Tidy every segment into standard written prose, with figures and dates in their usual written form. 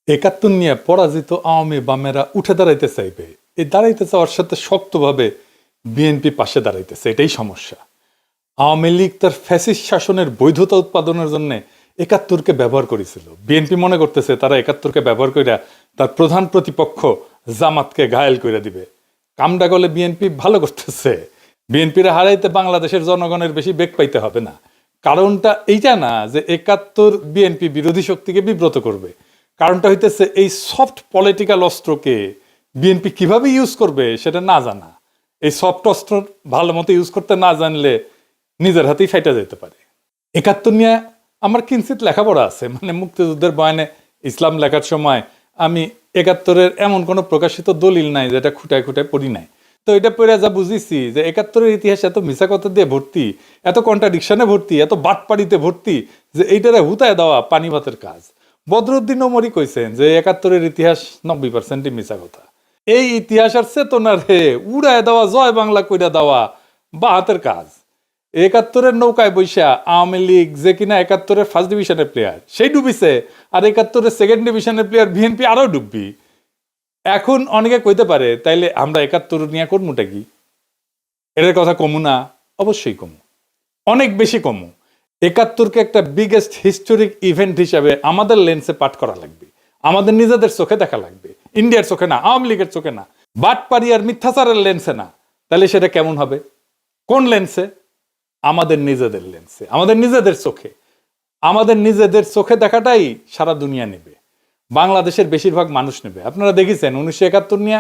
একাত্তর নিয়ে পরাজিত আওয়ামী বামেরা উঠে দাঁড়াইতে চাইবে, এই দাঁড়াইতে চাওয়ার সাথে শক্তভাবে বিএনপি পাশে দাঁড়াইতেছে, এটাই সমস্যা। আওয়ামী লীগ তার ফ্যাসিস্ট শাসনের বৈধতা উৎপাদনের জন্য একাত্তরকে ব্যবহার করেছিল। বিএনপি মনে করতেছে তারা একাত্তরকে ব্যবহার কইরা তার প্রধান প্রতিপক্ষ জামাতকে ঘায়েল করে দিবে। কামডা গলে বিএনপি ভালো করতেছে। বিএনপিরা হারাইতে বাংলাদেশের জনগণের বেশি বেগ পাইতে হবে না। কারণটা এইটা না যে একাত্তর বিএনপি বিরোধী শক্তিকে বিব্রত করবে, কারণটা হইতেছে এই সফট পলিটিক্যাল অস্ত্রকে বিএনপি কিভাবে ইউজ করবে সেটা না জানা। এই সফট অস্ত্র ভালো মতো ইউজ করতে না জানলে নিজের হাতেই ফাইটা যেতে পারে। একাত্তর নিয়ে আমার কিঞ্চিত লেখাপড়া আছে, মানে মুক্তিযুদ্ধের বয়ানে ইসলাম লেখার সময় আমি একাত্তরের এমন কোনো প্রকাশিত দলিল নাই যেটা খুঁটায় খুঁটায় পড়ি নাই। তো এটা পড়ে যা বুঝেছি যে একাত্তরের ইতিহাস এত মিছা কথা দিয়ে ভর্তি, এত কন্ট্রাডিকশনে ভর্তি, এত বাটপাড়িতে ভর্তি যে এইটারে হুতায় দেওয়া পানি ভাতের কাজ। বদরুদ্দিন ওমরই কইছেন যে একাত্তরের ইতিহাস 90% মিছা কথা। এই ইতিহাস আর চেতনারে উড়ায় দেওয়া, জয় বাংলা কইরা দেওয়া বা হাতের কাজ। একাত্তরের নৌকায় বৈশা আওয়ামী লীগ যে কিনা একাত্তরের ফার্স্ট ডিভিশনের প্লেয়ার সেই ডুবিছে, আর একাত্তরের সেকেন্ড ডিভিশনের প্লেয়ার বিএনপি আরো ডুববি। এখন অনেকে কইতে পারে তাইলে আমরা একাত্তর নিয়ে করমুটা কি? এটার কথা কমু না? অবশ্যই কমু, অনেক বেশি কমু। একাত্তরকে একটা বিগেস্ট হিস্টোরিক ইভেন্ট হিসাবে আমাদের লেন্সে পাঠ করা লাগবে, আমাদের নিজেদের চোখে দেখা লাগবে, ইন্ডিয়ার চোখে না, আওয়ামী লীগের চোখে না, বাটপাড়ি আর মিথ্যাচারের লেন্সে না। তাহলে সেটা কেমন হবে? কোন লেন্সে? আমাদের নিজেদের লেন্সে, আমাদের নিজেদের চোখে। আমাদের নিজেদের চোখে দেখাটাই সারা দুনিয়া নেবে, বাংলাদেশের বেশিরভাগ মানুষ নেবে। আপনারা দেখেছেন 1971 নিয়ে,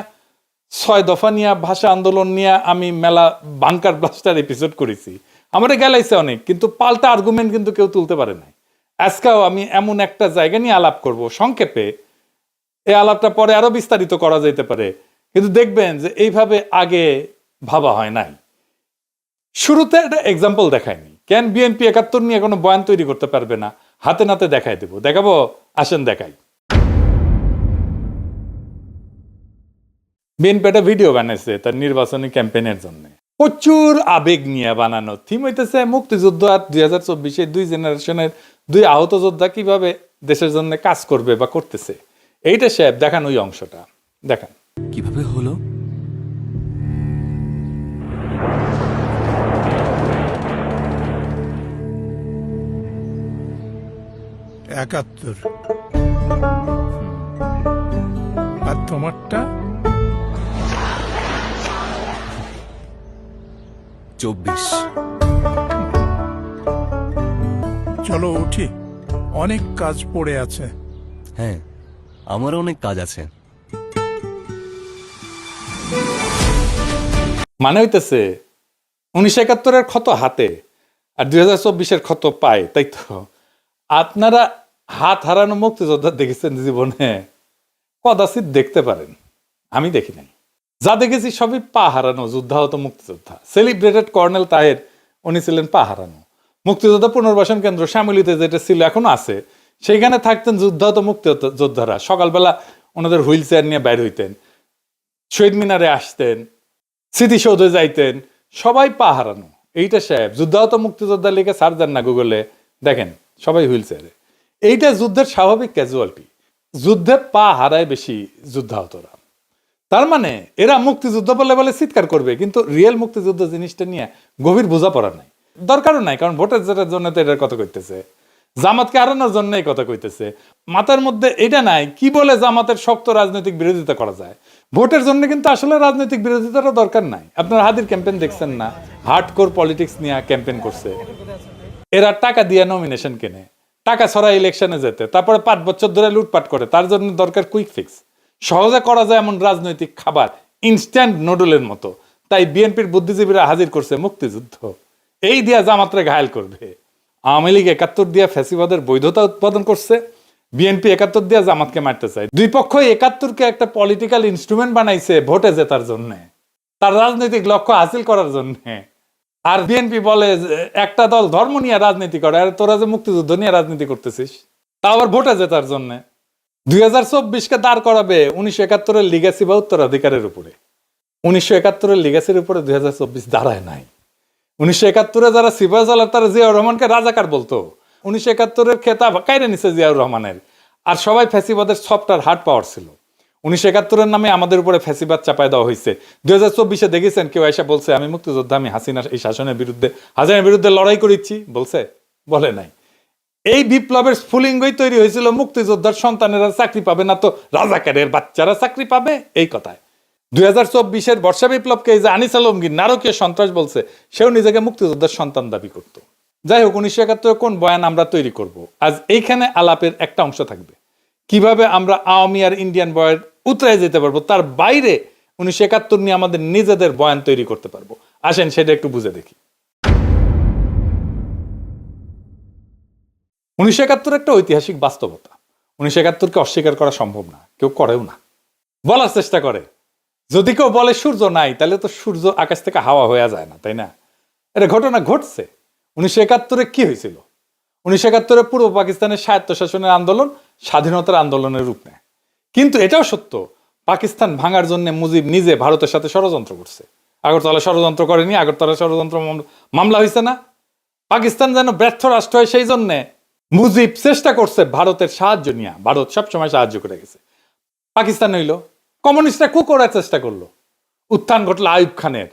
6 দফা নিয়ে, ভাষা আন্দোলন নিয়ে আমি মেলা বাংকার ব্লাস্টার এপিসোড করেছি, আমাদের গেলাইছে অনেক, কিন্তু পাল্টা আর্গুমেন্ট কিন্তু কেউ তুলতে পারে নাই। আজকেও আমি এমন একটা জায়গা নিয়ে আলাপ করব সংক্ষেপে, এই আলাপটা পরে আরো বিস্তারিত করা যেতে পারে, কিন্তু দেখবেন যে এইভাবে আগে ভাবা হয় নাই। শুরুতে একটা এক্সাম্পল দেখায়নি। কেন বিএনপি একাত্তর নিয়ে কোনো বয়ান তৈরি করতে পারবে না? হাতে নাতে দেখাই দেবো, দেখাবো, আসেন দেখাই। বিএনপি একটা ভিডিও বানাইছে তার নির্বাচনী ক্যাম্পেইনের জন্য, প্রচুর আবেগ নিয়ে বানানো। থিম হইতেছে মুক্তিযুদ্ধ আর 2024-এ দুই জেনারেশনের দুই আহত যোদ্ধা কিভাবে দেশের জন্য কাজ করবে বা করতেছে। এইটা সাহেব দেখান, ওই অংশটা দেখান। কিভাবে হলো? একাত্তর। আর তোমারটা? 24। চলো উঠি, অনেক কাজ পড়ে আছে। হ্যাঁ, আমার অনেক কাজ আছে। মানে হইতেছে 1971-এর ক্ষত হাতে আর 2024-এর ক্ষত পায়, তাই তো? আপনারা হাত হারানো মুক্তিযোদ্ধা দেখেছেন জীবনে? কদাচিৎ দেখতে পারেন, আমি দেখি নাই। যা দেখেছি সবই পা হারানো যুদ্ধাহত মুক্তিযোদ্ধা। সেলিব্রেটেড কর্নেল তাহের, উনি ছিলেন পা হারানো। মুক্তিযোদ্ধা পুনর্বাসন কেন্দ্র শ্যামলীতে যেটা ছিল, এখনো আছে, সেইখানে থাকতেন যুদ্ধাহত মুক্তিযোদ্ধারা। সকালবেলা ওনাদের হুইল চেয়ার নিয়ে বাইর হইতেন, শহীদ মিনারে আসতেন, স্মৃতিসৌধে যাইতেন, সবাই পা হারানো। এইটা সাহেব যুদ্ধাহত মুক্তিযোদ্ধা লিখে সার্চ দেন না গুগলে, দেখেন সবাই হুইল চেয়ারে। এইটা যুদ্ধের স্বাভাবিক ক্যাজুয়ালিটি। যুদ্ধে পা হারায় বেশি যুদ্ধাহতরা। তার মানে এরা মুক্তিযুদ্ধ বলে বলে চিৎকার করবে, কিন্তু রিয়েল মুক্তিযুদ্ধ জিনিসটা নিয়ে গভীর বোঝাপড়া নাই, দরকারও নাই। কারণ ভোটের জেতার জন্য তো এটার কথা কইতেছে, জামাতকে হারানোর জন্য এই কথা কইতেছে। মাথার মধ্যে এটা নাই কি বলে জামাতের শক্ত রাজনৈতিক বিরোধিতা করা যায়। ভোটের জন্য কিন্তু আসলে রাজনৈতিক বিরোধিতারও দরকার নাই। আপনারা হাদির ক্যাম্পেইন দেখছেন না? হার্ডকোর পলিটিক্স নিয়ে ক্যাম্পেইন করছে। এরা টাকা দিয়ে নমিনেশন কেনে, টাকা ছড়া ইলেকশনে যেতে, তারপরে 5 বছর ধরে লুটপাট করে। তার জন্য দরকার কুইক ফিক্স, সহজে করা যায় এমন রাজনৈতিক খাবার, ইনস্ট্যান্ট নুডলের মতো। তাই বিএনপির বুদ্ধিজীবীরা হাজির করছে মুক্তিযুদ্ধ, এই দিয়া জামাতরে ঘায়েল করবে। আওয়ামী লীগ 71 দিয়া ফ্যাসিবাদের বৈধতা উৎপাদন করছে, বিএনপি 71 দিয়া জামাতকে মারতে চায়। দুই পক্ষই 71-কে একটা পলিটিক্যাল ইনস্ট্রুমেন্ট বানাইছে ভোটে জেতার জন্য, তার রাজনৈতিক লক্ষ্য হাসিল করার জন্য। আর বিএনপি বলে একটা দল ধর্ম নিয়ে রাজনীতি করে, আর তোরা যে মুক্তিযুদ্ধ নিয়ে রাজনীতি করতেছিস, তা আবার ভোটে জেতার জন্য। 2024-কে দাঁড় করাবে 1971-এর লিগ্যাসি বা উত্তরাধিকারের উপরে। 1971-এর লিগ্যাসির উপরে 2024 দাঁড়ায় নাই। 1971-এ যারা সিপাহী সালার, তারা জিয়াউর রহমানকে রাজাকার বলতো। 1971-এর খেতাব কাইরে নিছে জিয়াউর রহমানের। আর সবাই ফ্যাসিবাদের সফট আর হার্ড পাওয়ার ছিল। 1971-এর নামে আমাদের উপরে ফ্যাসিবাদ চাপায় দেওয়া হয়েছে। 2024-এ দেখেছেন কেউ এসে বলছে আমি মুক্তিযোদ্ধা, আমি হাসিনার এই শাসনের বিরুদ্ধে লড়াই করেছি? বলছে? বলে নাই। এই বিপ্লবের স্ফুলিঙ্গই তৈরি হয়েছিল মুক্তিযোদ্ধার সন্তানেরা চাকরি পাবে না তো রাজাকারের বাচ্চারা চাকরি পাবে, এই কথায়। 2024-এর বর্ষা বিপ্লবকে এই যে আনিস আলমগীর নারকীয় সন্ত্রাস বলছে, সেও নিজেকে মুক্তিযোদ্ধার সন্তান দাবি করত। যাই হোক, 1971 কোন বয়ান আমরা তৈরি করব, আজ এইখানে আলাপের একটা অংশ থাকবে। কিভাবে আমরা আওয়ামী আর ইন্ডিয়ান বয়ান উতরায় যেতে পারবো, তার বাইরে 1971 নিয়ে আমাদের নিজেদের বয়ান তৈরি করতে পারবো। আসেন সেটা একটু বুঝে দেখি। 1971 একটা ঐতিহাসিক বাস্তবতা। 1971-কে অস্বীকার করা সম্ভব না, কেউ করেও না। বলার চেষ্টা করে, যদি কেউ বলে সূর্য নাই, তাহলে তো সূর্য আকাশ থেকে হাওয়া হয়ে যায় না, তাই না? এটা ঘটনা ঘটছে। 1971-এ কি হয়েছিল? 1971-এ পূর্ব পাকিস্তানের স্বায়ত্তশাসনের আন্দোলন স্বাধীনতার আন্দোলনের রূপ নেয়। কিন্তু এটাও সত্য, পাকিস্তান ভাঙার জন্য মুজিব নিজে ভারতের সাথে ষড়যন্ত্র করছে। আগরতলা ষড়যন্ত্র করেনি? আগরতলা ষড়যন্ত্র মামলা হয়েছে না? পাকিস্তান যেন ব্যর্থ রাষ্ট্র হয়, সেই জন্যে মুজিব চেষ্টা করছে ভারতের সাহায্য নিয়ে। ভারত সবসময় সাহায্য করে গেছে। পাকিস্তান হইল কমিউনিস্টরা কু করার চেষ্টা করলো, উত্থান ঘটলো আইয়ুব খানের।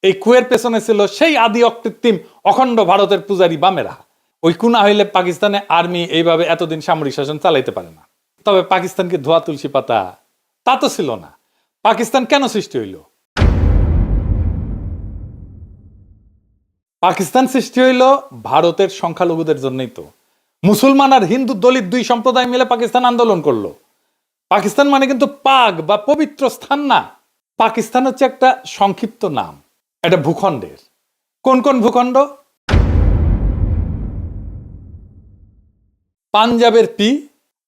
এই কুয়ের পেছনে ছিল সেই আদি অকৃত্রিম অখণ্ড ভারতের পূজারী বামেরা। ওই কুনা হইলে পাকিস্তানে আর্মি এইভাবে এতদিন সামরিক শাসন চালাইতে পারে না। তবে পাকিস্তানকে ধোয়া তুলসী পাতা তা তো ছিল না। পাকিস্তান কেন সৃষ্টি হইল? পাকিস্তান সৃষ্টি হইল ভারতের সংখ্যালঘুদের জন্যই তো। মুসলমান আর হিন্দু দলিত দুই সম্প্রদায় মিলে পাকিস্তান আন্দোলন করলো। পাকিস্তান মানে কিন্তু পাক বা পবিত্র স্থান না। পাকিস্তান হচ্ছে একটা সংক্ষিপ্ত নাম, এটা ভূখণ্ডের। কোন কোন ভূখণ্ড? পাঞ্জাবের পি,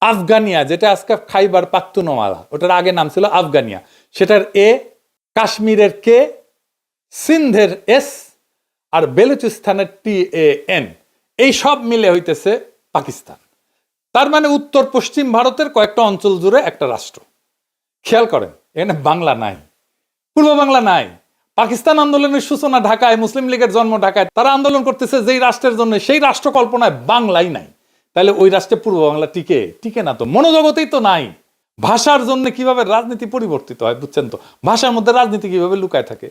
আফগানিয়া যেটা আজকে খাইবার পাখতুনওয়ালা, ওটার আগে নাম ছিল আফগানিয়া, সেটার এ, কাশ্মীরের কে, সিন্ধের এস, আর বেলুচিস্তানের TAN, এই সব মিলে হইতেছে পাকিস্তান। তার মানে উত্তর পশ্চিম ভারতের কয়েকটা অঞ্চল জুড়ে একটা রাষ্ট্র। খেয়াল করেন, এখানে বাংলা নাই, পূর্ব বাংলা নাই। পাকিস্তান আন্দোলনের সূচনা ঢাকায়, মুসলিম লীগের জন্ম ঢাকায়। তারা আন্দোলন করতেছে যেই রাষ্ট্রের জন্য, সেই রাষ্ট্র কল্পনায় বাংলাই নাই। তাহলে ওই রাষ্ট্রে পূর্ব বাংলা টিকে না তো, মনোজগতেই তো নাই। ভাষার জন্য কিভাবে রাজনীতি পরিবর্তিত হয় বুঝছেন তো? ভাষার মধ্যে রাজনীতি কিভাবে লুকায় থাকে।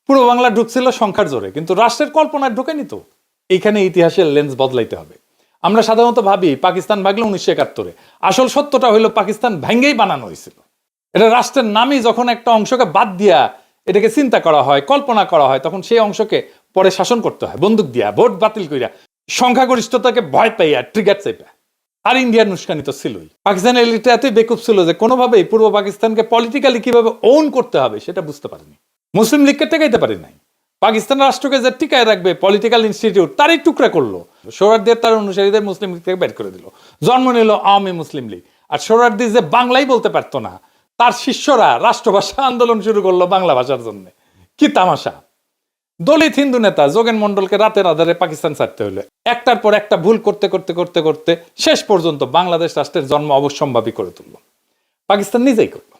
পূর্ব বাংলা ঢুকছিল সংখ্যার জোরে, কিন্তু রাষ্ট্রের কল্পনায় ঢোকেনি তো। এইখানে ইতিহাসের লেন্স বদলাইতে হবে। আমরা সাধারণত ভাবি পাকিস্তান ভাগলো 1971-এ, আসল সত্যটা হইলো পাকিস্তান ভেঙ্গেই বানানো হয়েছিল। এটা রাষ্ট্রের নামই যখন একটা অংশকে বাদ দিয়া এটাকে চিন্তা করা হয়, কল্পনা করা হয়, তখন সেই অংশকে পরে শাসন করতে হয় বন্দুক দিয়া, ভোট বাতিল করিয়া, সংখ্যাগরিষ্ঠতাকে ভয় পাইয়া, ট্রিগার চাইপা। আর ইন্ডিয়ার উস্কানি তো ছিলই। পাকিস্তানের এলিটটা এতই বেকুব ছিল যে কোনোভাবেই পূর্ব পাকিস্তানকে পলিটিক্যালি কিভাবে ওন করতে হবে সেটা বুঝতে পারেনি। মুসলিম লীগকে টেকাইতে পারি নাই। পাকিস্তান রাষ্ট্রকে যে টিকায় রাখবে পলিটিক্যাল ইনস্টিটিউট, তারই টুকরা করলো। সোহরাওয়ার্দীর তার অনুসারীদের মুসলিম লীগ থেকে বের করে দিল। জন্ম নিল আওয়ামী মুসলিম লীগ। আর সোহরাওয়ার্দী যে বাংলাই বলতে পারতো না, তার শিষ্যরা রাষ্ট্রভাষা আন্দোলন শুরু করলো বাংলা ভাষার জন্য। কি তামাশা! দলিত হিন্দু নেতা যোগেন মন্ডলকে রাতের আধারে পাকিস্তান ছাড়তে হলো। একটার পর একটা ভুল করতে করতে করতে করতে শেষ পর্যন্ত বাংলাদেশ রাষ্ট্রের জন্ম অবশ্যম্ভাবী করে তুলল। পাকিস্তান নিজেই করলো।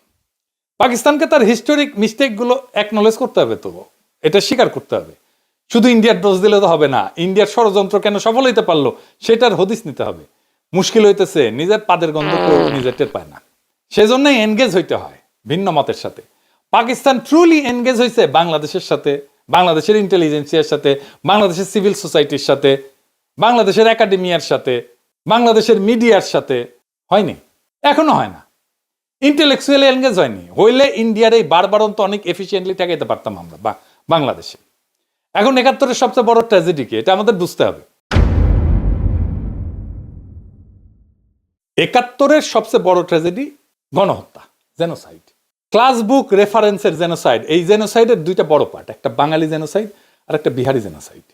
পাকিস্তানকে তার হিস্টোরিক মিস্টেক গুলো অ্যাকনলেজ করতে হবে, তো এটা স্বীকার করতে হবে। শুধু ইন্ডিয়ার দোষ দিলে তো হবে না। ইন্ডিয়ার ষড়যন্ত্র কেন সফল হইতে পারলো সেটার হদিস নিতে হবে। মুশকিল হইতেছে নিজের পাদের গন্ধ কেউ নিজের টের পায় না। সেজন্যই এনগেজ হইতে হয় ভিন্ন মতের সাথে। পাকিস্তান ট্রুলি এনগেজ হয়েছে বাংলাদেশের সাথে, বাংলাদেশের ইন্টেলিজেন্সিয়ার সাথে, বাংলাদেশের সিভিল সোসাইটির সাথে, বাংলাদেশের একাডেমিয়ার সাথে, বাংলাদেশের মিডিয়ার সাথে। হয়নি, এখনো হয় না। ইন্টেলেকচুয়ালি এনগেজ হয়নি। হইলে ইন্ডিয়ার এই বারবারন্ত অনেক এফিসিয়েন্টলি ঠেকাইতে পারতাম আমরা বাংলাদেশে। এখন 71-এর সবচেয়ে বড় ট্র্যাজেডি কি, এটা আমাদের বুঝতে হবে। 71-এর সবচেয়ে বড় ট্র্যাজেডি গণহত্যা, জেনোসাইড। ক্লাস বুক রেফারেন্সের জেনোসাইড। এই জেনোসাইডের দুইটা বড় পার্ট, একটা বাঙালি জেনোসাইড আর একটা বিহারি জেনোসাইড।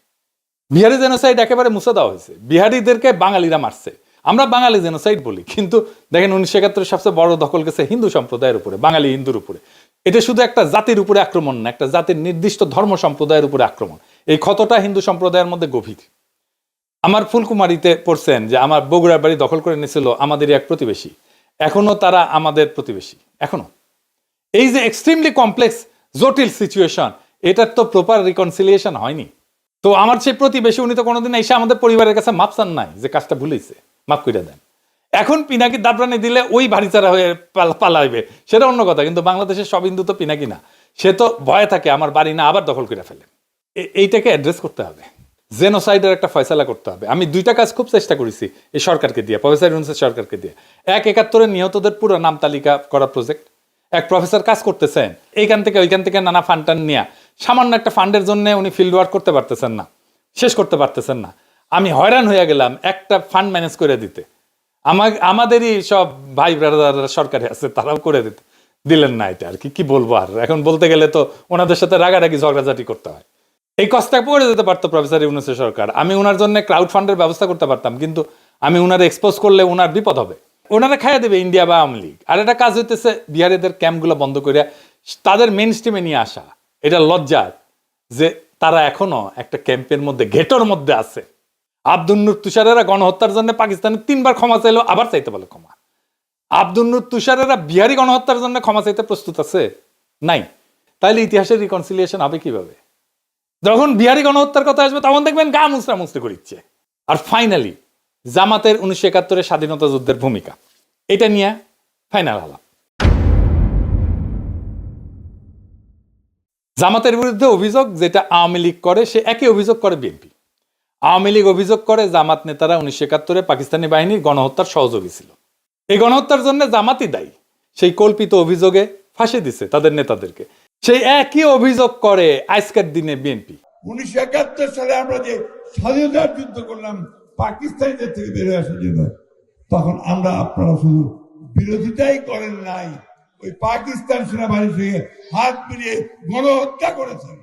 বিহারি জেনোসাইড একেবারে মুছে দেওয়া হয়েছে, বিহারিদেরকে বাঙালিরা মারছে। আমরা বাঙালি জেনোসাইড বলি, কিন্তু দেখেন 1971-এর সবচেয়ে বড় দখল গেছে হিন্দু সম্প্রদায়ের উপরে, বাঙালি হিন্দুর উপরে। এটা শুধু একটা জাতির উপরে আক্রমণ না, একটা জাতির নির্দিষ্ট ধর্ম সম্প্রদায়ের উপরে আক্রমণ। এই ক্ষতটা হিন্দু সম্প্রদায়ের মধ্যে গভীর। আমার ফুলকুমারিতে পড়ছেন যে আমার বগুড়ার বাড়ি দখল করে নিয়েছিল আমাদের এক প্রতিবেশী। এখনো তারা আমাদের প্রতিবেশী, এখনো। এই যে এক্সট্রিমলি কমপ্লেক্স জটিল সিচুয়েশন, এটার তো প্রপার রিকনসিলিয়েশন হয়নি। তো আমার সেই প্রতিবেশী, উনি তো কোনোদিন এসে আমাদের পরিবারের কাছে মাপ চান নাই যে কাজটা ভুলেছে, মাফ করে দেন। এখন পিনাকি দাবরানি দিলে ওই ভারিচারা হয়ে পালাইবে, সেটা অন্য কথা। কিন্তু বাংলাদেশের সব হিন্দু তো পিনাকি না, সে তো ভয়ে থাকে আমার বাড়ি না আবার দখল করে ফেলে। এইটাকে অ্যাড্রেস করতে হবে, জেনোসাইডের একটা ফয়সালা করতে হবে। আমি দুইটা কাজ খুব চেষ্টা করেছি এই সরকারকে দিয়ে, প্রফেসর ইউনূসের সরকারকে দিয়ে। ৭১ নিহতদের পুরো নাম তালিকা করা প্রজেক্ট, এক প্রফেসর কাজ করতেছেন এইখান থেকে ওইখান থেকে নানা ফান্ড টান নিয়ে, সামান্য একটা ফান্ডের জন্য উনি ফিল্ড ওয়ার্ক করতে পারতেছেন না, শেষ করতে পারতেছেন না। আমি হয়রান হয়ে গেলাম একটা ফান্ড ম্যানেজ করে দিতে। আমাদেরই সব ভাই ব্রাদার সরকারে আছে, তারাও করে দিলেন না। এটা আর কি বলবো, আর এখন বলতে গেলে তো ওনাদের সাথে রাগারাগি ঝগড়াঝাটি করতে হয়। এই কষ্টটা পড়ে যেতে পারতো প্রফেসর ইউনূসের সরকার, আমি ওনার জন্য ক্রাউড ফান্ডের ব্যবস্থা করতে পারতাম, কিন্তু আমি ওনারা এক্সপোজ করলে ওনার বিপদ হবে, ওনারা খাইয়া দেবে ইন্ডিয়া বা আওয়ামী লীগ। আর একটা কাজ হইতেছে বিহারিদের ক্যাম্পগুলো বন্ধ করে তাদের মেইন স্ট্রিমে নিয়ে আসা। এটা লজ্জার যে তারা এখনো একটা ক্যাম্পের মধ্যে, ঘেটোর মধ্যে আছে। আব্দুল নূর তুষারেরা গণহত্যার জন্য পাকিস্তানে 3বার ক্ষমা চাইলো, আবার চাইতে বলে ক্ষমা। আব্দুল নূর তুষারেরা বিহারি গণহত্যার জন্য ক্ষমা চাইতে প্রস্তুত আছে? নাই। তাইলে ইতিহাসের রিকনসিলিয়েশন হবে কিভাবে? যখন বিহারি গণহত্যার কথা আসবে তখন দেখবেন গা মুসরা মুসরি করিচ্ছে। আর ফাইনালি জামাতের 1971 স্বাধীনতা যুদ্ধের ভূমিকা, এটা নিয়ে ফাইনাল আলাপ। জামাতের বিরুদ্ধে অভিযোগ যেটা আওয়ামী লীগ করে, সে একই অভিযোগ করে বিএনপি। আওয়ামী লীগ অভিযোগ করে জামাত নেতারা 1971 পাকিস্তানি বাহিনীর গণহত্যার সহযোগী ছিল, এই গণহত্যার জন্য জামাতই দায়ী। সেই কল্পিত অভিযোগে ফাঁসি দিছে তাদের নেতাদেরকে। সেই একই অভিযোগ করে আজকের দিনে বিএনপি। 1971 সালে আমরা যে স্বাধীনতার যুদ্ধ করলাম পাকিস্তানিদের থেকে বেরোয় আসার জন্য, তখন আমরা আপনারা শুধু বিরোধিতাই করেন নাই, ওই পাকিস্তান সেনাবাহিনীর সঙ্গে হাত মিলিয়ে গণহত্যা করেছেন।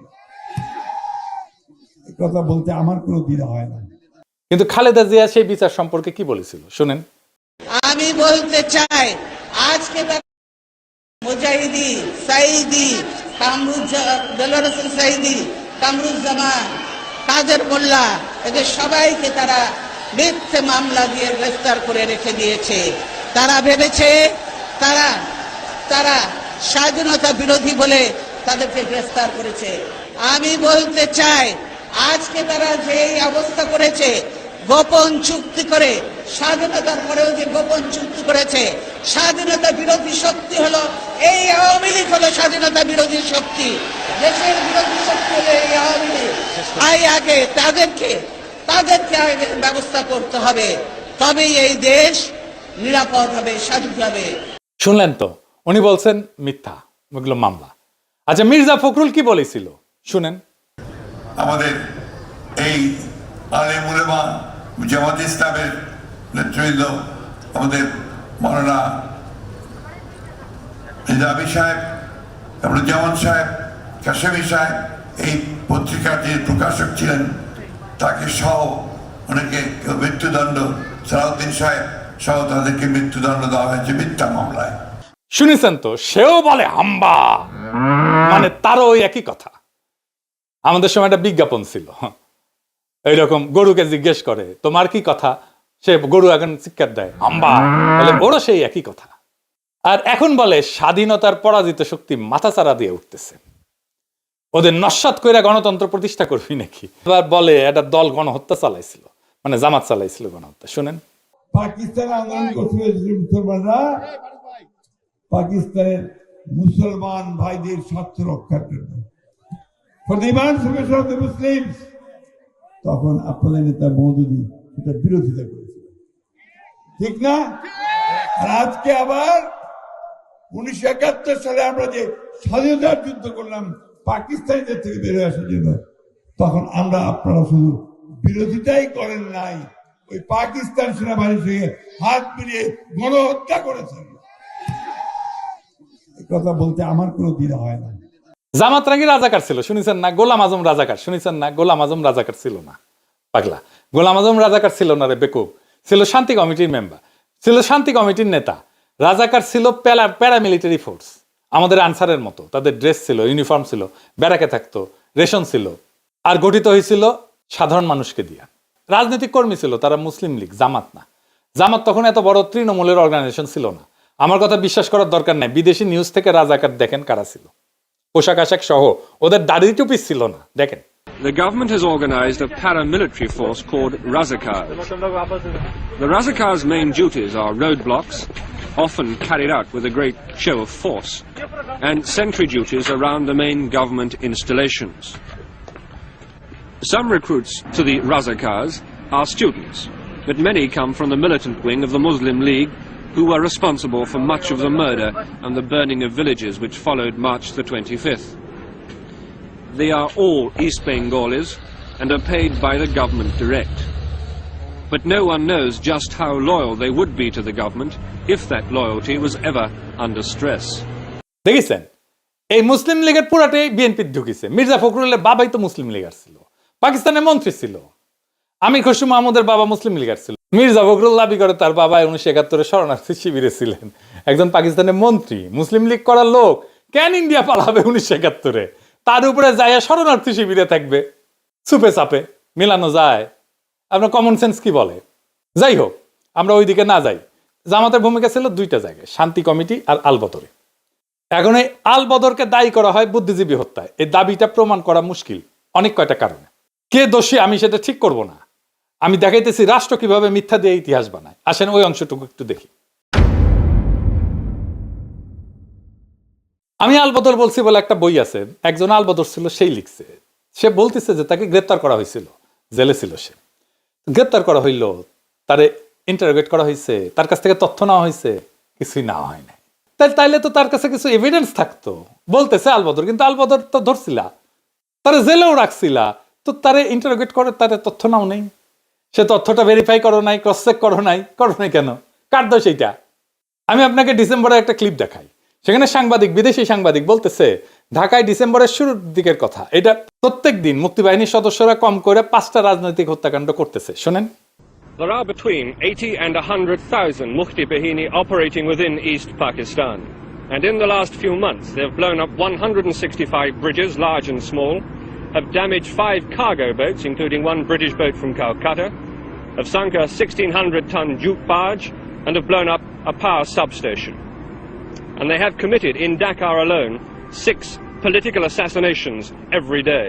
এই কথা বলতে আমার কোনো দ্বিধা হয় না। কিন্তু খালেদা জিয়া সেই বিচার সম্পর্কে কি বলেছিল শুনেন। আমি বলতে চাই, আজকে মুজাহিদি, সাইদি, দেলোয়ার হোসেন সাইদি, কামরুজ্জামান, কাদের মোল্লা, এদের সবাইকে তারা মিথ্যে মামলা দিয়ে গ্রেফতার করে রেখে দিয়েছে। তারা ভেবেছে তারা স্বাধীনতা বিরোধী বলে তাদেরকে গ্রেফতার করেছে। আমি বলতে চাই, আজকে তারা যে অবস্থা করেছে, গোপন চুক্তি করে, স্বাধীনতার পরেও যে গোপন চুক্তি করেছে, স্বাধীনতা বিরোধী শক্তি হলো এই আওয়ামী লীগ, হলো স্বাধীনতা বিরোধী শক্তি, দেশের বিরোধী শক্তি হলো এই আওয়ামী লীগ। আগে তাদেরকে আগে ব্যবস্থা করতে হবে, তবেই এই দেশ নিরাপদ হবে, স্বাধীন হবে। শুনলেন তো, উনি বলছেন মিথ্যা, ওগুলো মামলা। আচ্ছা, মির্জা ফখরুল কি বলেছিল শুনেন। আমাদের এই আলেম উলেমা জামাত ইসলামের নেতৃবৃন্দ, আমাদের মাওলানা নিজামী সাহেব, জামান সাহেব, কাশেমি সাহেব, এই পত্রিকার যে প্রকাশক ছিলেন তাকে সহ অনেকে মৃত্যুদণ্ড, সালাউদ্দিন সাহেব সহ তাদেরকে মৃত্যুদণ্ড দেওয়া হয়েছে মিথ্যা মামলায়। শুনেছেন তো, সেও বলে হাম্বা, মানে তারও ওই একই কথা। আমাদের সময় একটা বিজ্ঞাপন ছিল এইরকম, গরুকে জিজ্ঞেস করে তোমার কি কথা, সে গরু এখন চিৎকার দেয় হাম্বা, বলে ওরও সেই একই কথা। আর এখন বলে স্বাধীনতার পরাজিত শক্তি মাথাচাড়া দিয়ে উঠতেছে, ওদের নস্যাৎ করে গণতন্ত্র প্রতিষ্ঠা করবি নাকি। এবার বলে একটা দল গণহত্যা চালাইছিল, মানে জামাত চালাইছিল গণহত্যা। শুনেন, পাকিস্তান আন্দোলন করতে মুসলমানরা পাকিস্তানের মুসলমান ভাইদের স্বার্থ রক্ষার জন্য, মুসলিম, তখন আপনাদের নেতা মওদুদী এটা বিরোধিতা করেছিল, ঠিক না? আর আজকে আবার 1971 সালে আমরা যে স্বাধীনতার যুদ্ধ করলাম পাকিস্তানিদের থেকে বেরোয় আসার জন্য, তখন আমরা আপনারা শুধু বিরোধিতাই করেন নাই, ওই পাকিস্তান সেনাবাহিনীর সঙ্গে হাত মিলিয়ে গণহত্যা করেছেন। এই কথা বলতে আমার কোনো দ্বিধা হয় না। জামাত নাকি রাজাকার ছিল, শুনেছেন না? গোলাম আজম রাজাকার, শুনেছেন না? গোলাম আজম রাজাকার ছিল না, পাগলা। গোলাম আজম রাজাকার ছিল না রে বেকুব, ছিল শান্তি কমিটির মেম্বার, ছিল শান্তি কমিটির নেতা। রাজাকার ছিল প্যারামিলিটারি ফোর্স, আমাদের আনসারের মতো। তাদের ড্রেস ছিল, ইউনিফর্ম ছিল, ব্যারাকে থাকতো, রেশন ছিল, আর গঠিত হয়েছিল সাধারণ মানুষকে দিয়ে। রাজনৈতিক কর্মী ছিল তারা, মুসলিম লীগ, জামাত না। জামাত তখন এত বড় তৃণমূলের অর্গানাইজেশন ছিল না। আমার কথা বিশ্বাস করার দরকার নাই, বিদেশি নিউজ থেকে রাজাকার দেখেন কারা ছিল, পোশাক আশাক সহ, ওদের দাড়ি টুপি ছিল না, দেখেন। the government has organized a paramilitary force called Razakars. The Razakars' main duties are roadblocks, often carried out with a great show of force, and sentry duties around the main government installations. Some recruits to the Razakars are students, but many come from the militant wing of the Muslim League, who were responsible for much of the murder and the burning of villages which followed March the 25th. They are all East Bengalis and are paid by the government direct. But no one knows just how loyal they would be to the government if that loyalty was ever under stress. দেখেছেন এই মুসলিম লীগের পুরাটাই BNP ঢুকিছে। Mirza ফখরুলের বাবাই তো মুসলিম লীগার ছিল, পাকিস্তানের মন্ত্রী ছিল। আমির খসরু মাহমুদের বাবা মুসলিম লীগার ছিল। মির্জা ফখরুল দাবি করে তার বাবা 1971 শরণার্থী শিবিরে ছিলেন, একজন পাকিস্তানের মন্ত্রী। মুসলিম লীগ করার লোক কেন ইন্ডিয়া পালাবে 1971-এ? তার উপরে যায় শরণার্থী শিবিরে থাকবে। সুপে চাপে মিলানো যায়? আপনার কমন সেন্স কি বলে? যাই হোক, আমরা ওই দিকে না যাই। জামাতের ভূমিকা ছিল দুইটা জায়গায়, শান্তি কমিটি আর আলবদরে। এখন এই আলবদরকে দায়ী করা হয় বুদ্ধিজীবী হত্যায়। এই দাবিটা প্রমাণ করা মুশকিল অনেক কয়টা কারণে। কে দোষী আমি সেটা ঠিক করব না, আমি দেখাইতেছি রাষ্ট্র কিভাবে মিথ্যা দিয়ে ইতিহাস বানায়। আসেন ওই অংশটুকু একটু দেখি। আমি আলবদর বলছি বলে একটা বই আছে, একজন আলবদর ছিল সেই লিখছে। সে বলতেছে যে তাকে গ্রেপ্তার করা হয়েছিল, জেলে ছিল সে। গ্রেপ্তার করা হইল, তারে ইন্টারোগেট করা হয়েছে, তার কাছ থেকে তথ্য নেওয়া হয়েছে, কিছুই নেওয়া হয় না। তাইলে তো তার কাছে কিছু এভিডেন্স থাকতো, বলতেছে আলবদর। কিন্তু আলবদর তো ধরছিলা, তারে জেলেও রাখছিলা, তো তারে ইন্টারোগেট করে তারে তথ্য নাও নেই, সে তথ্যটা ভেরিফাই করো নাই, ক্রস চেক করো নাই কেন? কার দোষ এইটা? আমি আপনাকে ডিসেম্বরে একটা ক্লিপ দেখাই। সেখানে সাংবাদিক, বিদেশি সাংবাদিক বলতেছে ঢাকায় ডিসেম্বরের শুরুর দিকের কথা, এটা প্রত্যেক দিন মুক্তিবাহিনীর সদস্যরা কম করে 5টা রাজনৈতিক হত্যাকাণ্ড করতেছে। শোনেন, There are between 80 and 100,000 Mufti Bahini operating within East Pakistan. And in the last few months, they have blown up 165 bridges, large and small, have damaged 5 cargo boats, including one British boat from Calcutta, have sunk a 1,600-ton jute barge, and have blown up a power substation. And they have committed, in Dakar alone, 6 political assassinations every day.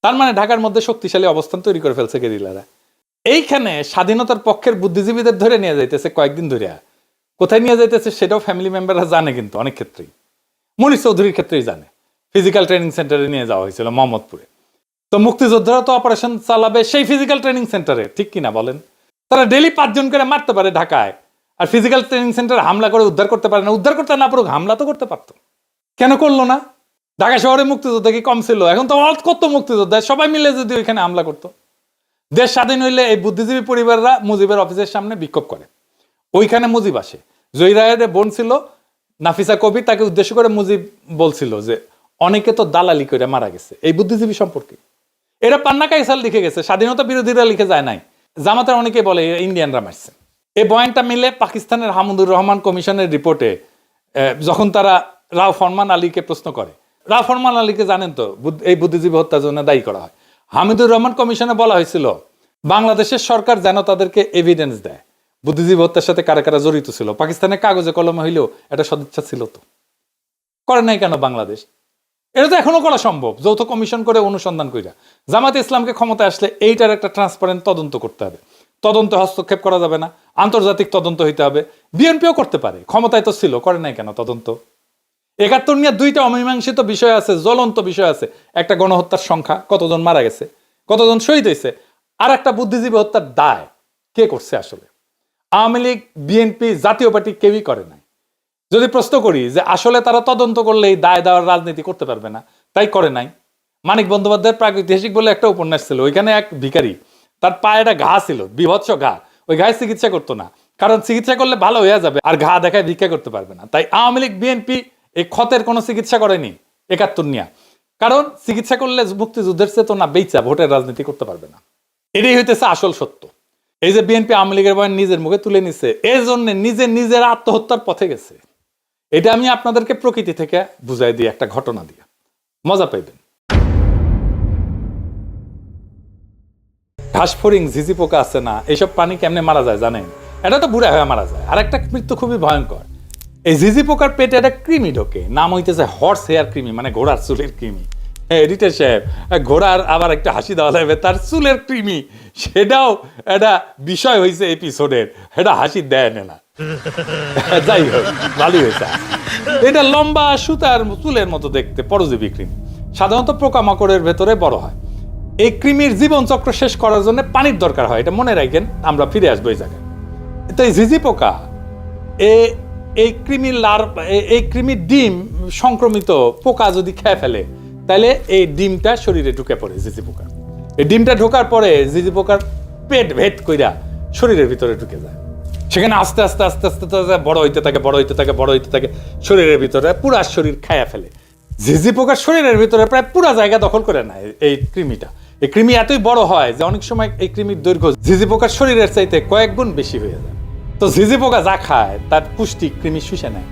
তার মানে ঢাকার মধ্যে শক্তিশালী অবস্থান তৈরি করে ফেলছে গেরিলারা। এইখানে স্বাধীনতার পক্ষের বুদ্ধিজীবীদের ধরে নিয়ে যাইতেছে কয়েকদিন ধরে। কোথায় নিয়ে যাইতেছে সেটাও ফ্যামিলি মেম্বাররা জানে, কিন্তু অনেক ক্ষেত্রেই, মনির চৌধুরীর ক্ষেত্রেই জানে। ফিজিক্যাল ট্রেনিং সেন্টারে নিয়ে যাওয়া হয়েছিল মোহাম্মদপুরে। তো মুক্তিযোদ্ধারা তো অপারেশন চালাবে সেই ফিজিক্যাল ট্রেনিং সেন্টারে, ঠিক কিনা বলেন? তারা ডেলি 5 জন করে মারতে পারে ঢাকায়, আর ফিজিক্যাল ট্রেনিং সেন্টারে হামলা করে উদ্ধার করতে পারে না। উদ্ধার করতে না পারুক, হামলা তো করতে পারতো, কেন করলো না? ঢাকা শহরে মুক্তিযোদ্ধা কি কম ছিল? এখন তো কত মুক্তিযোদ্ধা, সবাই মিলে যদি ওইখানে হামলা করতো। দেশ স্বাধীন হইলে এই বুদ্ধিজীবী পরিবাররা মুজিবের অফিসের সামনে বিক্ষোভ করে, ওইখানে মুজিব আসে। জহিরায়ের বোন ছিল নাফিসা কবি, তাকে উদ্দেশ্য করে মুজিব বলছিল যে অনেকে তো দালালি করে মারা গেছে এই বুদ্ধিজীবী সম্পর্কে। এরা পান্না কাইসাল লিখে গেছে, স্বাধীনতা বিরোধীরা লিখে যায় নাই। জামাতের অনেকে বলে ইন্ডিয়ানরা মারছে। এই বয়ানটা মিলে পাকিস্তানের হামুদুর রহমান কমিশনের রিপোর্টে যখন তারা রাও ফরমান আলীকে প্রশ্ন করে, রাও ফরমান আলীকে জানেন তো এই বুদ্ধিজীবী হত্যার জন্য দায়ী করা হয়। হামিদুর রহমান কমিশনে বলা হয়েছিল বাংলাদেশের সরকার যেন তাদেরকে এভিডেন্স দেয় বুদ্ধিজীবী হত্যার সাথে কারা কারা জড়িত ছিল। পাকিস্তানের কাগজে কলমে হইলেও এটা সদিচ্ছা ছিল, তো করে নাই কেন বাংলাদেশ? এটা তো এখনো করা সম্ভব, যৌথ কমিশন করে অনুসন্ধান কইরা। জামাতে ইসলামকে ক্ষমতায় আসলে এইটার একটা ট্রান্সপারেন্ট তদন্ত করতে হবে। তদন্তে হস্তক্ষেপ করা যাবে না, আন্তর্জাতিক তদন্ত হইতে হবে। বিএনপিও করতে পারে, ক্ষমতায় তো ছিল, করে নাই কেন তদন্ত? 71 নিয়ে 2টা অমীমাংসিত বিষয় আছে, জ্বলন্ত বিষয় আছে। একটা গণহত্যার সংখ্যা, কতজন মারা গেছে, কতজন শহীদ হয়েছে, আর একটা বুদ্ধিজীবী হত্যার দায় কে করছে আসলে? আওয়ামী লীগ, বিএনপি, জাতীয় পার্টি কেউই করে নাই। যদি প্রশ্ন করি যে আসলে তারা তদন্ত করলে এই দায় দেওয়ার রাজনীতি করতে পারবে না, তাই করে নাই। মানিক বন্দ্যোপাধ্যায়ের প্রাগৈতিহাসিক বলে একটা উপন্যাস ছিল, ওইখানে এক ভিখারি, তার পায়ে একটা ঘা ছিল, বিভৎস ঘা, ওই ঘায়ে চিকিৎসা করতো না, কারণ চিকিৎসা করলে ভালো হয়ে যাবে, আর ঘা দেখায় ভিক্ষা করতে পারবে না। তাই আওয়ামী লীগ, বিএনপি এই ক্ষতের কোনো চিকিৎসা করেনি 71 নিয়ে, কারণ চিকিৎসা করলে মুক্তিযুদ্ধের চেতনা বেচা ভোটের রাজনীতি করতে পারবে না। এটাই হইতেছে আসল সত্য। এই যে বিএনপি আওয়ামী লীগের বয়ান নিজের মুখে তুলে নিছে, এর জন্য নিজের আত্মহত্যার পথে গেছে। এটা আমি আপনাদেরকে প্রকৃতি থেকে বুঝাই দিই একটা ঘটনা দিয়ে, মজা পাইবেন। ঘাসফড়িং, ঝিঝি পোকা আছে না, এইসব প্রাণী কেমনে মারা যায় জানেন? এটা তো বুড়া হয়ে মারা যায়। আর একটা মৃত্যু খুবই ভয়ঙ্কর। এই ঝিঝি পোকার পেটে একটা কৃমি ঢোকে, নাম হইতেছে হর্স হেয়ার কৃমি, মানে ঘোড়ার চুলের কৃমি। এডিটর সাহেব, ঘোড়ার আবার একটা হাসি দেওয়া লাগবে, তার চুলের কৃমি, সেটাও একটা বিষয় হয়েছে এপিসোডের, এটা হাসি দেয় না। যাই হোক, ভালোই হয়েছে। এটা লম্বা সুতার চুলের মতো দেখতে, পরজীবী কৃমি, সাধারণত পোকামাকড়ের ভেতরে বড় হয়। এই কৃমির জীবনচক্র শেষ করার জন্য পানির দরকার হয়, এটা মনে রাখেন, আমরা ফিরে আসবো এই জায়গায়। তো এই ঝিঝি পোকা, এই কৃমির ডিম সংক্রমিত পোকা যদি খেয়ে ফেলে, তাহলে এই ডিমটা শরীরে ঢুকে পড়ে ঝিঝি পোকার। এই ডিমটা ঢোকার পরে ঝিঝি পোকার পেট ভেদ কইরা শরীরের ভিতরে ঢুকে যায়। সেখানে আস্তে আস্তে আস্তে আস্তে বড় হইতে থাকে, শরীরের ভিতরে পুরা শরীর খায়া ফেলে। ঝিঝি পোকার শরীরের ভিতরে প্রায় পুরা জায়গা দখল করে নেয় এই কৃমিটা। এই কৃমি এতই বড় হয় যে অনেক সময় এই কৃমির দৈর্ঘ্য ঝিঝি পোকার শরীরের চাইতে কয়েক গুণ বেশি হয়ে যায়। তো ঝিঝি পোকা যা খায় তার পুষ্টি কৃমি শুষে নেয়।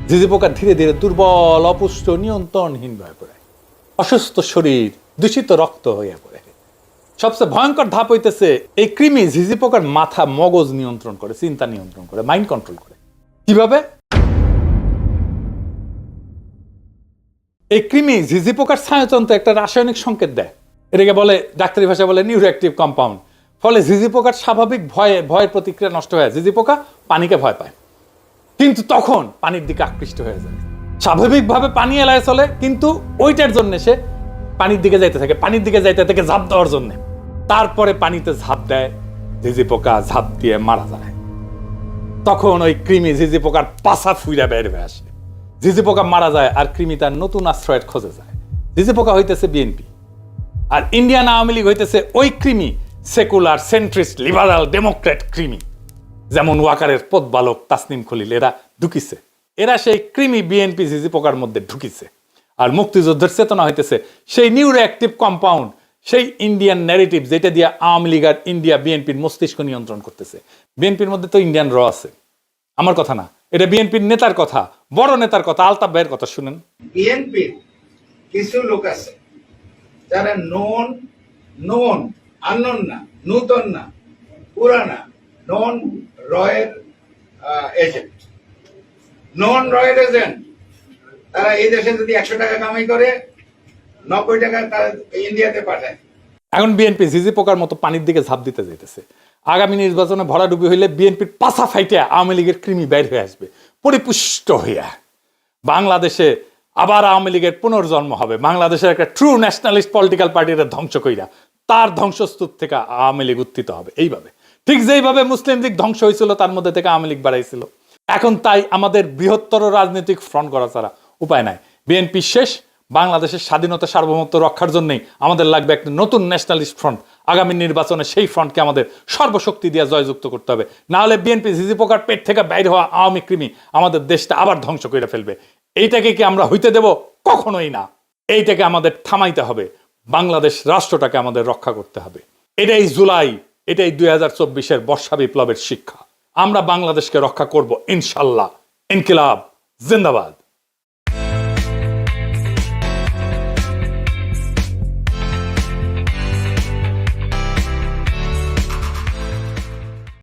ঝিঝি পোকা ধীরে ধীরে দুর্বল, অপুষ্ট, নিয়ন্ত্রণহীন হয়ে পড়ে, অসুস্থ শরীর, দূষিত রক্ত হয়ে পড়ে। সবচেয়ে ভয়ঙ্কর ধাপ হইতেছে, এই কৃমি ঝিঝি পোকার মাথা, মগজ নিয়ন্ত্রণ করে, চিন্তা নিয়ন্ত্রণ করে, মাইন্ড কন্ট্রোল করে। কিভাবে? এই কৃমি ঝিঝি পোকার স্নায়ুতন্ত্রে একটা রাসায়নিক সংকেত দেয়, এটাকে বলে, ডাক্তারি ভাষায় বলে নিউরোঅ্যাক্টিভ কম্পাউন্ড। ফলে ঝিঝি পোকার স্বাভাবিক ভয়ের প্রতিক্রিয়া নষ্ট হয়ে যায়। ঝিঝি পোকা পানিকে ভয় পায়, কিন্তু তখন পানির দিকে আকৃষ্ট হয়ে যায়। স্বাভাবিকভাবে পানি এলায় চলে, কিন্তু ওইটার জন্য সে পানির দিকে যাইতে থাকে, ঝাঁপ দেওয়ার জন্য। তারপরে পানিতে ঝাঁপ দেয়, ঝিঝি পোকা ঝাঁপ দিয়ে মারা যায়। তখন ওই কৃমি ঝিঝি পোকার পাছা ফুইরা বের হয়ে আসে, ঝিঝি পোকা মারা যায়, আর কৃমি তার নতুন আশ্রয়ের খোঁজে যায়। ঝিঝি পোকা হইতেছে বিএনপি, আর ইন্ডিয়ান আওয়ামী লীগ হইতেছে ওই কৃমি, সেকুলার, সেন্ট্রিস্ট, লিবারাল, ডেমোক্রেট কৃমি, যেমন ওয়াকারের পথবালক তাসনিম খলিল, এরা ঢুকিছে। এরা সেই কৃমি বিএনপি ঝিঝি পোকার মধ্যে ঢুকিছে। আর মুক্তিযুদ্ধের চেতনা হইতেছে সেই নিউরোঅ্যাক্টিভ কম্পাউন্ড, সেই ইন্ডিয়ান ন্যারেটিভ, যেটা দিয়ে আওয়ামী লীগ আর ইন্ডিয়া বিএনপির মস্তিষ্ক নিয়ন্ত্রণ করতেছে। বিএনপির মধ্যে তো ইন্ডিয়ান র আছে, আমার কথা না, এটা বিএনপির নেতার কথা, বড় নেতার কথা, আলতাফ ভাইয়ের কথা শুনেন। বিএনপির কিছু লোক আছে যারা নন আননোন না, নূতন না, পুরানা, নন রয়ের এজেন্ট, তারা এই দেশে যদি 100 টাকা কামাই করে, 90 টাকা তারা ইন্ডিয়াতে পাঠায়। এখন বিএনপি ঝিঝি পোকার মতো পানির দিকে ঝাঁপ দিতে যাইতেছে। আগামী নির্বাচনে ভরাডুবি হইলে বিএনপির পাছা ফাইটে আওয়ামী লীগের কৃমি বাইর হয়ে আসবে, পরিপুষ্ট হইয়া। বাংলাদেশে আবার আওয়ামী লীগের পুনর্জন্ম হবে, বাংলাদেশের একটা ট্রু ন্যাশনালিস্ট পলিটিক্যাল পার্টির ধ্বংস কইরা তার ধ্বংসস্তূপ থেকে আওয়ামী লীগ উত্থিত হবে। এইভাবে, ঠিক যেইভাবে মুসলিম লীগ ধ্বংস হয়েছিল, তার মধ্যে থেকে আওয়ামী লীগ বাড়াইছিল। এখন তাই আমাদের বৃহত্তর রাজনৈতিক ফ্রন্ট করা ছাড়া উপায় নাই। বিএনপি শেষ, বাংলাদেশের স্বাধীনতা সার্বভৌমত্ব রক্ষার জন্যই আমাদের লাগবে একটা নতুন ন্যাশনালিস্ট ফ্রন্ট। আগামী নির্বাচনে সেই ফ্রন্টকে আমাদের সর্বশক্তি দিয়ে জয়যুক্ত করতে হবে, না হলে বিএনপি ঝিঝি পোকার পেট থেকে বাইরে হওয়া আওয়ামী কৃমি আমাদের দেশটা আবার ধ্বংস করে ফেলবে। এইটাকে কি আমরা হইতে দেব? কখনোই না। এইটাকে আমাদের থামাইতে হবে, বাংলাদেশ রাষ্ট্রটাকে আমাদের রক্ষা করতে হবে। এটাই জুলাই, এটাই 2024-এর বর্ষা বিপ্লবের শিক্ষা। আমরা বাংলাদেশকে রক্ষা করব ইনশাল্লাহ। ইনকিলাব জিন্দাবাদ।